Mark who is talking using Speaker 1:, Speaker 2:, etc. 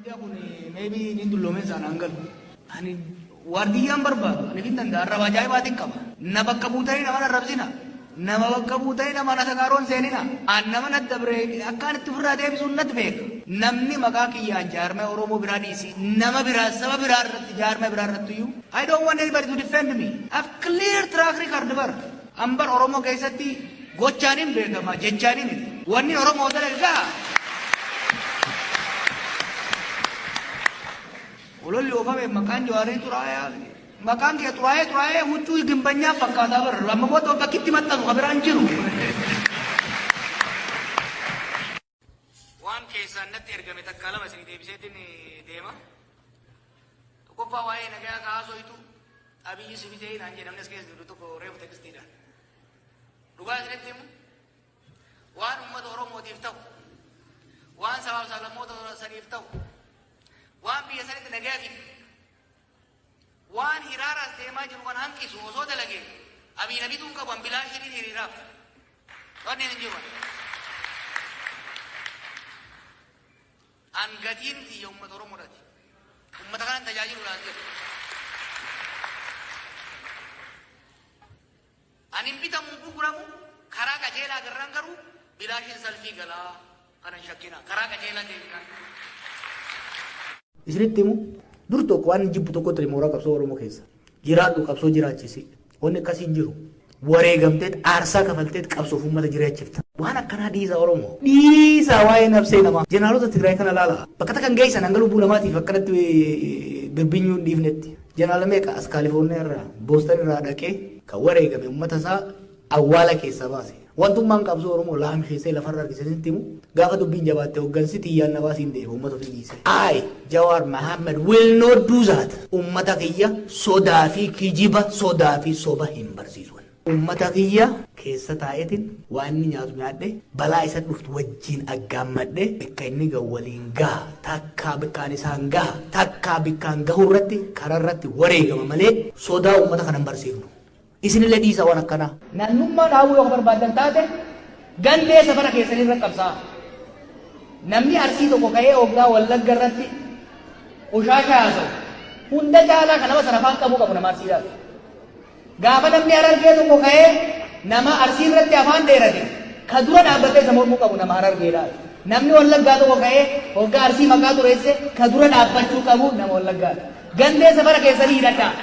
Speaker 1: Dia kun maybe nin dulloomeen isaan hangalu. Ani waardiyyaan barbaadu. Ani fin danda'a arraba ajaa'ibaatiin qaba. Na bakka buutanii nama arrabsina. Nama bakka buutanii nama na sagaaroon seenina. An nama natti dabree akkaan itti ofirraa deebisuun natti beeka. Namni maqaa kiyyaan jaarmee Oromoo biraa dhiisi. Nama biraa saba biraa irratti jaarmee biraa irratti iyyuu. I don't want anybody to defend me. I've clear track record bar. Ambar Oromoo keessatti gochaaniin beekama jechaaniin wanni Oromoo dalagaa. Ololli oofame maqaan Jawaariin xuraa'ee maqaan kee xuraa'ee huccuu gimbanyaa fakkaataa barra amma booda bakkitti maxxanu kabiraan jiru. Waan keessaan natti ergame takkaa lama isin deebiseetiin deema. Tokkoffaa waa'ee nagaa kaasooytu abiyyi sibitee naan jedhamne as keessa jiru tokko reefu tekstiidhaan. Dhugaa isinitti himu waan uummata Oromootiif ta'u waan sabaaf sablammoota saniif ta'u waan biyya sanitti nagaa fi waan hiraaraas deemaa jiru kan hanqisu osoo dalagee abiin abituun qabu ambilaashiniin hiriiraaf wanni hin jiru. Angatiin xiyya uummata Oromoodhaati. Uummata kanan tajaajiluudhaan jedhu. Ani hin bitamu gurguramu karaa qajeelaa garraan garuu bilaashin salfii galaa kanan shakkina karaa qajeelaa deeminaan. Isinitti himu dur tokko waan jibbu tokko ture mooraa qabsoo Oromoo keessa jiraadhu qabsoo jiraachisi wanni akkasii hin jiru wareegamteet aarsaa kafalteet qabsoof uummata jiraachifta waan akkanaa dhiisa Oromoo dhiisa waa'ee nabsee namaa jeneraalota Tigraay kana laala bakka takkan geessan hanga lubbuu namaatiif akkanatti birbinyuu hin dhiifnetti jeneraala meeqa as Kaalifoorniyaa irraa Booston irraa dhaqee kan wareegame uummata isaa awwaala keessa baase. Wantummaan qabsoo Oromoo laamsheessee lafarra argisiisanitti himu gaafa dubbiin jabaatte hooggansi xiyyaan nabaasiin deema uummata ofii dhiise. Jawaar Mohammed will not do that. Uummata kiyya sodaa fi kijiba sodaa fi soba hin barsiisu. Uummata kiyya keessa taa'eetiin waan inni nyaatu nyaadhe balaa isa dhuftu wajjin aggaammadhe bakka inni gahu waliin gaha takkaa bikkaan isaan gaha takkaa bikkaan gahu irratti karaa irratti wareegama malee sodaa uummata kana hin barsiifnu. Isinillee dhiisa waan akkanaa. Naannummaa dhaabuu yoo barbaadan taate gandee safara keessanii irra qabsaa. Namni arsii tokko ka'ee hoggaa Wallagga irratti ushaashaa haasa'u. Hunda caalaa kan nama sana afaan qabuu qabu nama arsiidhaaf. Gaafa namni Harargee tokko ka'ee nama arsii irratti afaan dheerate ka dura dhaabbatee isa mormuu qabu nama Harargeedhaaf. Namni Wallaggaa tokko ka'ee hoggaa arsii maqaa tureesse ka dura dhaabbachuu qabu nama Wallaggaadha. Gandee safara keessanii hidhadhaa.